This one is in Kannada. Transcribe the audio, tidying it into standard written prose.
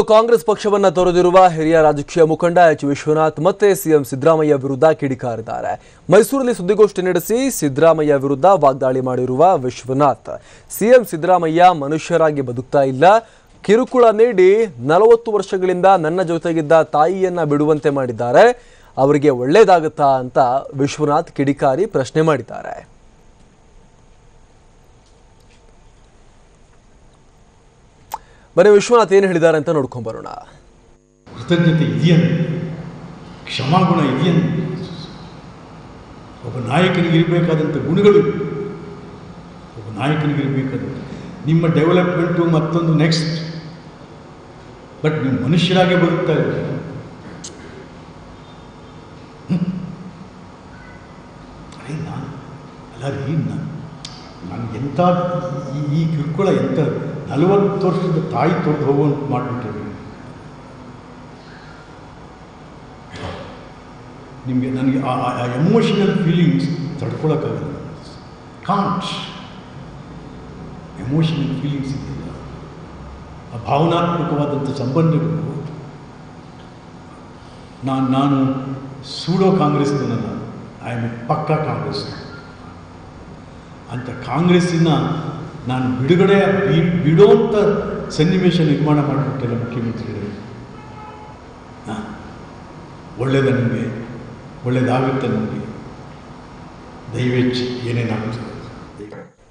ಕಾಂಗ್ರೆಸ್ ಪಕ್ಷವನ್ನ ತೊರೆದಿರುವ ಹಿರಿಯ ರಾಜಕೀಯ ಮುಖಂಡ ಎಚ್ ವಿಶ್ವನಾಥ್ ಮತ್ತೆ ಸಿಎಂ ಸಿದ್ದರಾಮಯ್ಯ ವಿರುದ್ಧ ಕಿಡಿಕಾರಿದ್ದಾರೆ. ಮೈಸೂರಲ್ಲಿ ಸುದ್ದಿಗೋಷ್ಠಿ ನಡೆಸಿ ಸಿದ್ದರಾಮಯ್ಯ ವಿರುದ್ಧ ವಾಗ್ದಾಳಿ ಮಾಡಿರುವ ವಿಶ್ವನಾಥ್, ಸಿಎಂ ಸಿದ್ದರಾಮಯ್ಯ ಮನುಷ್ಯರಾಗಿ ಬದುಕ್ತಾ ಇಲ್ಲ, ಕಿರುಕುಳ ನೀಡಿ 40 ವರ್ಷಗಳಿಂದ ನನ್ನ ಜೊತೆಗಿದ್ದ ತಾಯಿಯನ್ನ ಬಿಡುವಂತೆ ಮಾಡಿದ್ದಾರೆ, ಅವರಿಗೆ ಒಳ್ಳೇದಾಗುತ್ತಾ ಅಂತ ವಿಶ್ವನಾಥ್ ಕಿಡಿಕಾರಿ ಪ್ರಶ್ನೆ ಮಾಡಿದ್ದಾರೆ. ಬನ್ನಿ ವಿಶ್ವನಾಥ್ ಏನು ಹೇಳಿದ್ದಾರೆ ಅಂತ ನೋಡ್ಕೊಂಡು ಬರೋಣ. ಕೃತಜ್ಞತೆ ಇದೆಯನ್, ಕ್ಷಮಾಗುಣ ಇದೆಯನ್, ಒಬ್ಬ ನಾಯಕನಿಗಿರಬೇಕಾದಂಥ ಗುಣಗಳು, ಒಬ್ಬ ನಾಯಕನಿಗಿರಬೇಕಾದಂಥ ನಿಮ್ಮ ಡೆವಲಪ್ಮೆಂಟು ಮತ್ತೊಂದು ನೆಕ್ಸ್ಟ್. ಬಟ್ ನೀವು ಮನುಷ್ಯರಾಗೆ ಬದುಕ್ತಾ ಇದ್ದೀರಿ. ಅದೇ ನಾನು ಅಲ್ಲ ರೀ, ನಾನು ಎಂಥ ಈ ಕಿರುಕುಳ ಎಂಥ 40 ವರ್ಷದ ತಾಯಿ ತೊರೆದು ಹೋಗುವಂತ ಮಾಡಿಬಿಟ್ರೆ ನಿಮಗೆ ನನಗೆ ಆ ಎಮೋಷನಲ್ ಫೀಲಿಂಗ್ಸ್ ತಡ್ಕೊಳಕ್ಕಾಗಲ್ಲ. ಕಾಂಟ್ ಎಮೋಷನಲ್ ಫೀಲಿಂಗ್ಸ್ ಇದೆಯಲ್ಲ, ಆ ಭಾವನಾತ್ಮಕವಾದಂಥ ಸಂಬಂಧಗಳು. ನಾನು ಸೂಡೋ ಕಾಂಗ್ರೆಸ್ನಲ್ಲ, ಐ ಆಮ್ ಪಕ್ಕಾ ಕಾಂಗ್ರೆಸ್ ಅಂತ. ಕಾಂಗ್ರೆಸ್ಸಿನ ನಾನು ಬಿಡೋಂಥ ಸನ್ನಿವೇಶ ನಿರ್ಮಾಣ ಮಾಡಿಬಿಟ್ಟೆಲ್ಲ ಮುಖ್ಯಮಂತ್ರಿಗಳು. ಒಳ್ಳೆಯದ ನಿಮಗೆ, ಒಳ್ಳೆಯದಾಗುತ್ತೆ ನಮಗೆ, ದಯವೇಚ್ಛೆ ಏನೇನಾಗುತ್ತೆ